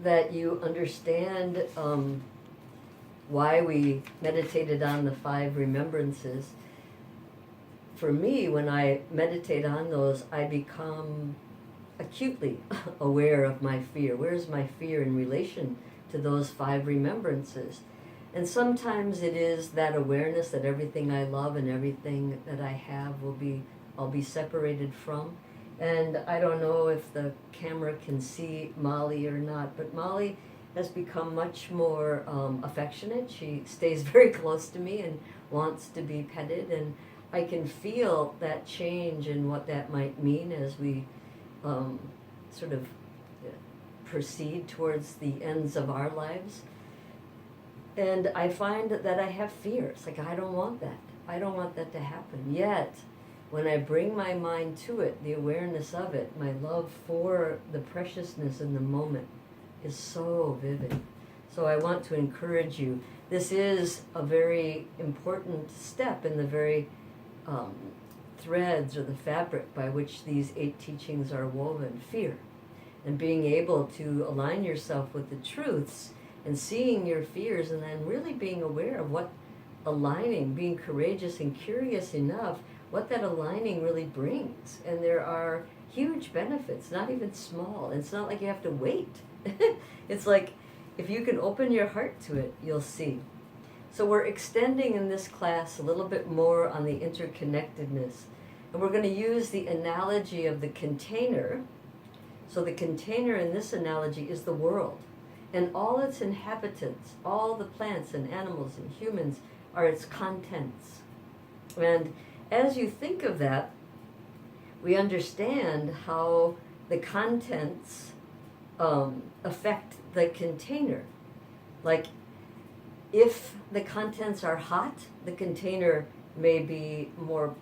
that you understand why we meditated on the 5 remembrances. For me, when I meditate on those, I become acutely aware of my fear. Where's my fear in relation to those 5 remembrances? And sometimes it is that awareness that everything I love and everything that I have I'll be separated from. And I don't know if the camera can see Molly or not, but Molly has become much more affectionate. She stays very close to me and wants to be petted, and I can feel that change and what that might mean as we sort of proceed towards the ends of our lives. And I find that I have fears. Like, I don't want that. I don't want that to happen. Yet, when I bring my mind to it, the awareness of it, my love for the preciousness in the moment is so vivid. So I want to encourage you. This is a very important step in the very threads or the fabric by which these 8 teachings are woven. Fear. And being able to align yourself with the truths and seeing your fears, and then really being aware of what aligning, being courageous and curious enough, what that aligning really brings. And there are huge benefits, not even small. It's not like you have to wait. It's like, if you can open your heart to it, you'll see. So we're extending in this class a little bit more on the interconnectedness. And we're going to use the analogy of the container. So the container in this analogy is the world. And all its inhabitants, all the plants and animals and humans, are its contents. And as you think of that, we understand how the contents affect the container. Like, if the contents are hot, the container may be more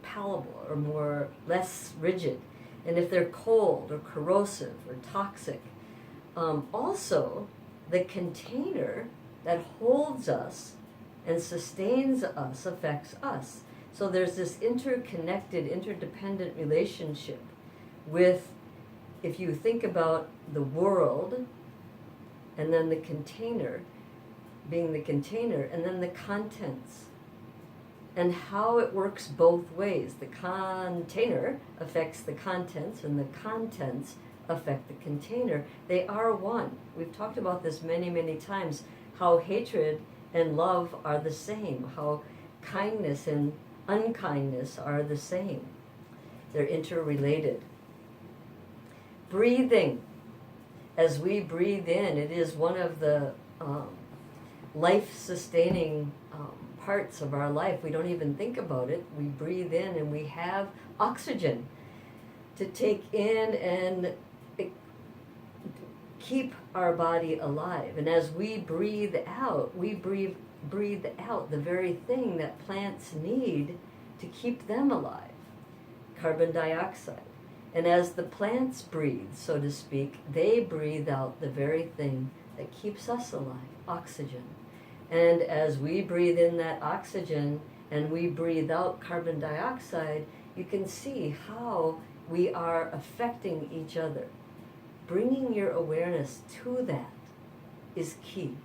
palatable or less rigid. And if they're cold or corrosive or toxic, also the container that holds us and sustains us affects us. So there's this interconnected, interdependent relationship with, if you think about the world, and then the container being the container, and then the contents, and how it works both ways. The container affects the contents, and the contents affect the container. They are one. We've talked about this many, many times, how hatred and love are the same, how kindness and unkindness are the same. They're interrelated. Breathing. As we breathe in, it is one of the life-sustaining parts of our life. We don't even think about it. We breathe in and we have oxygen to take in and keep our body alive. And as we breathe out, we breathe out the very thing that plants need to keep them alive, carbon dioxide. And as the plants breathe, so to speak, they breathe out the very thing that keeps us alive, oxygen. And as we breathe in that oxygen and we breathe out carbon dioxide, you can see how we are affecting each other. Bringing your awareness to that is key.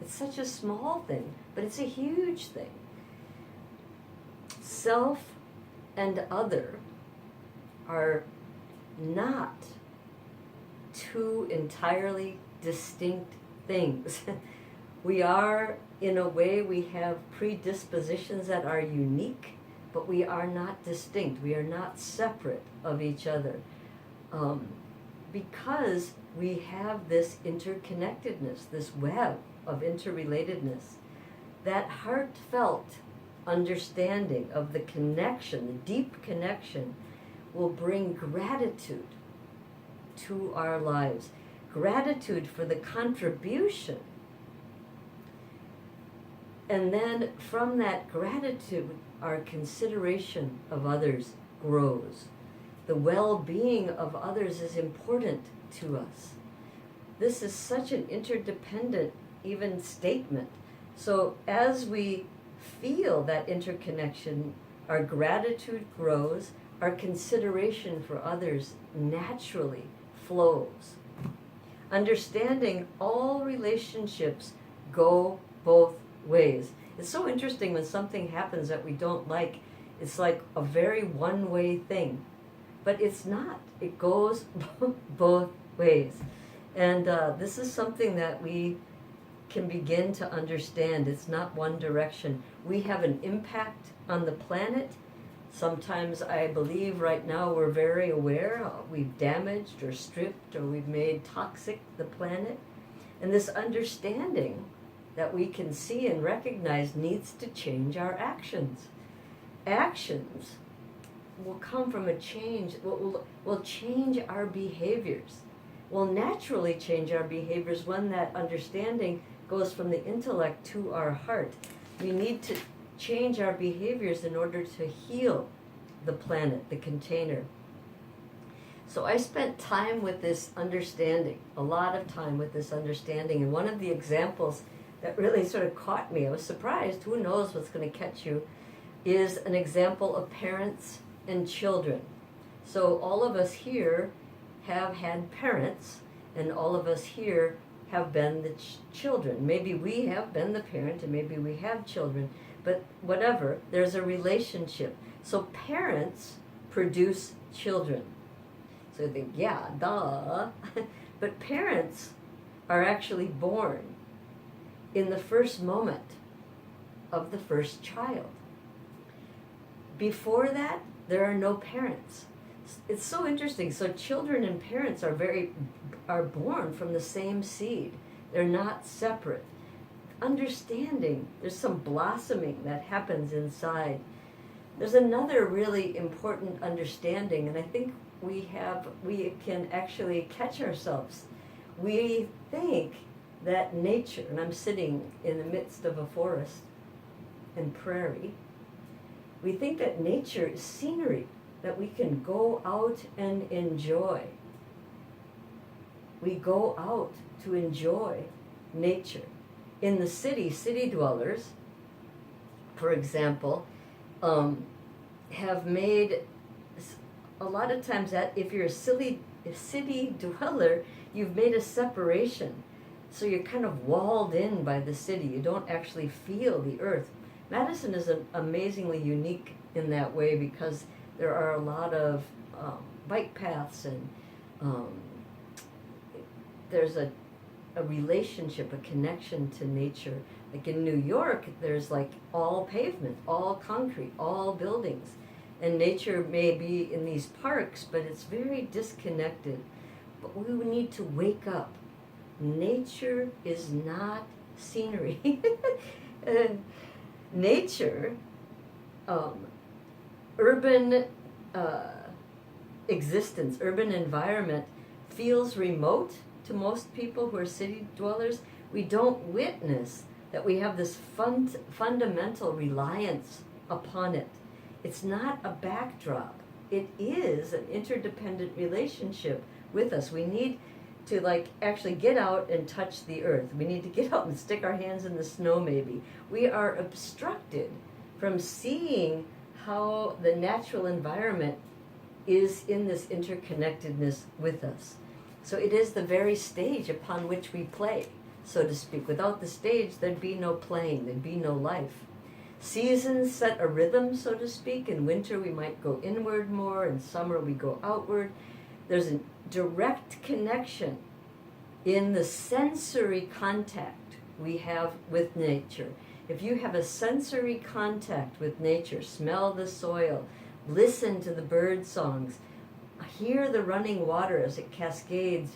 It's such a small thing, but it's a huge thing. Self and other are not 2 entirely distinct things. We are, in a way, we have predispositions that are unique, but we are not distinct. We are not separate of each other. Because we have this interconnectedness, this web of interrelatedness, that heartfelt understanding of the connection, the deep connection, will bring gratitude to our lives. Gratitude for the contribution. And then from that gratitude, our consideration of others grows. The well-being of others is important to us. This is such an interdependent, even statement. So as we feel that interconnection, our gratitude grows, our consideration for others naturally flows. understanding all relationships go both ways. It's so interesting when something happens that we don't like. It's like a very one-way thing, but it's not. It goes both ways. And this is something that we can begin to understand. It's not one direction. We have an impact on the planet. Sometimes I believe right now we're very aware we've damaged or stripped or we've made toxic the planet. And this understanding that we can see and recognize needs to change our actions. Actions will come from a change, will change our behaviors. Will naturally change our behaviors when that understanding goes from the intellect to our heart. We need to change our behaviors in order to heal the planet, the container. So I spent time with this understanding, a lot of time with this understanding, and one of the examples that really sort of caught me, I was surprised, who knows what's going to catch you, is an example of parents and children. So all of us here have had parents, and all of us here have been the children. Maybe we have been the parent, and maybe we have children, but whatever, there's a relationship. So parents produce children. So you think, yeah, duh. But parents are actually born in the first moment of the first child. Before that, there are no parents. It's so interesting. So children and parents are born from the same seed. They're not separate. Understanding, there's some blossoming that happens inside. There's another really important understanding, and I think we can actually catch ourselves. We think that nature, and I'm sitting in the midst of a forest and prairie, we think that nature is scenery that we can go out and enjoy. We go out to enjoy nature. In the city dwellers, for example, have made, a lot of times that if you're a city dweller, you've made a separation. So you're kind of walled in by the city. You don't actually feel the earth. Madison is amazingly unique in that way because there are a lot of bike paths and there's a relationship, a connection to nature. Like in New York, there's like all pavement, all concrete, all buildings. And nature may be in these parks, but it's very disconnected. But we need to wake up. Nature is not scenery. Nature, urban existence, urban environment feels remote to most people who are city dwellers. We don't witness that we have this fundamental reliance upon it. It's not a backdrop. It is an interdependent relationship with us. We need to actually get out and touch the earth. We need to get out and stick our hands in the snow maybe. We are obstructed from seeing how the natural environment is in this interconnectedness with us. So it is the very stage upon which we play, so to speak. Without the stage, there'd be no playing, there'd be no life. Seasons set a rhythm, so to speak. In winter, we might go inward more. In summer, we go outward. There's a direct connection in the sensory contact we have with nature. If you have a sensory contact with nature, smell the soil, listen to the bird songs, hear the running water as it cascades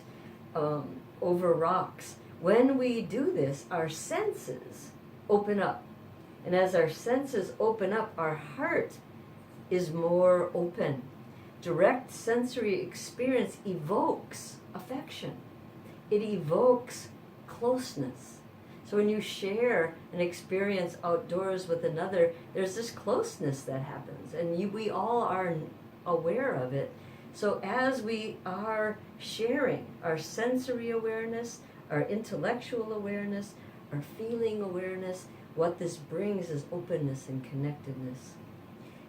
over rocks. When we do this, our senses open up. And as our senses open up, our heart is more open. Direct sensory experience evokes affection. It evokes closeness. So when you share an experience outdoors with another, there's this closeness that happens, and we all are aware of it. So as we are sharing our sensory awareness, our intellectual awareness, our feeling awareness, what this brings is openness and connectedness.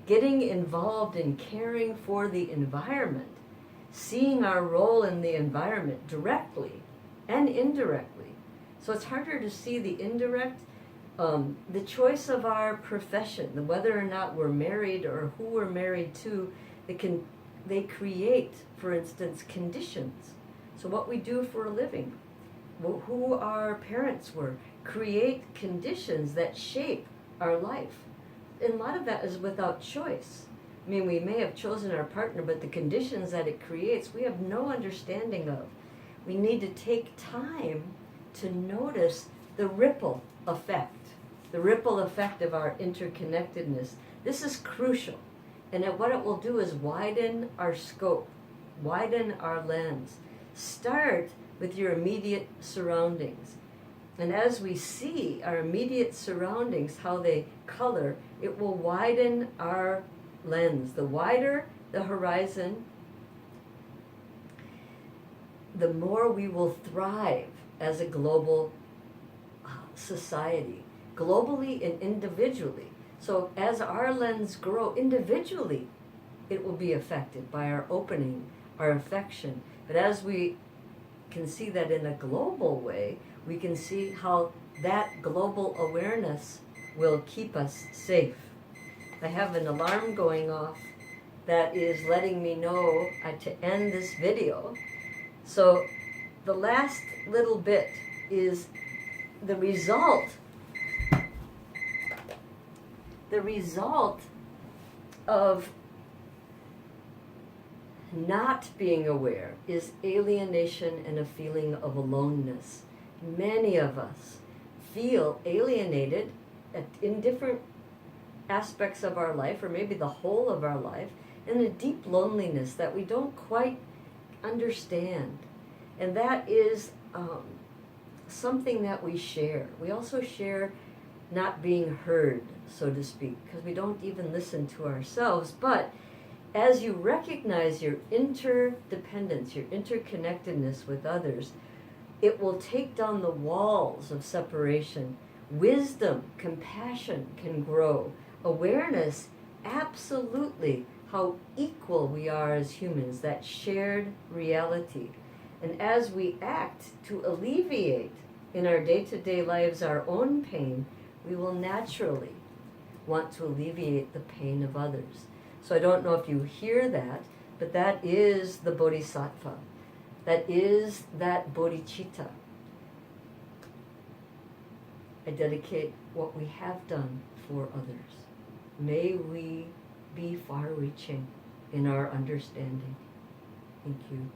Getting involved in caring for the environment, seeing our role in the environment directly, and indirectly. So it's harder to see the indirect. The choice of our profession, whether or not we're married or who we're married to, they create, for instance, conditions. So what we do for a living, who our parents were, create conditions that shape our life. And a lot of that is without choice. I mean, we may have chosen our partner, but the conditions that it creates, we have no understanding of. We need to take time to notice the ripple effect of our interconnectedness. This is crucial. And what it will do is widen our scope, widen our lens. Start with your immediate surroundings. And as we see our immediate surroundings, how they color, it will widen our lens. The wider the horizon, the more we will thrive as a global society, globally and individually. So as our lens grow individually, it will be affected by our opening, our affection. But as we can see that in a global way, we can see how that global awareness will keep us safe. I have an alarm going off that is letting me know to end this video. So the last little bit is the result of not being aware is alienation and a feeling of aloneness. Many of us feel alienated in different aspects of our life, or maybe the whole of our life, and a deep loneliness that we don't quite understand. And that is something that we share. We also share not being heard, so to speak, because we don't even listen to ourselves. But as you recognize your interdependence, your interconnectedness with others, it will take down the walls of separation. Wisdom, compassion can grow. Awareness, absolutely, how equal we are as humans, that shared reality. And as we act to alleviate in our day-to-day lives our own pain, we will naturally want to alleviate the pain of others. So I don't know if you hear that, but that is the bodhisattva. That is that bodhicitta. I dedicate what we have done for others. May we be far-reaching in our understanding. Thank you.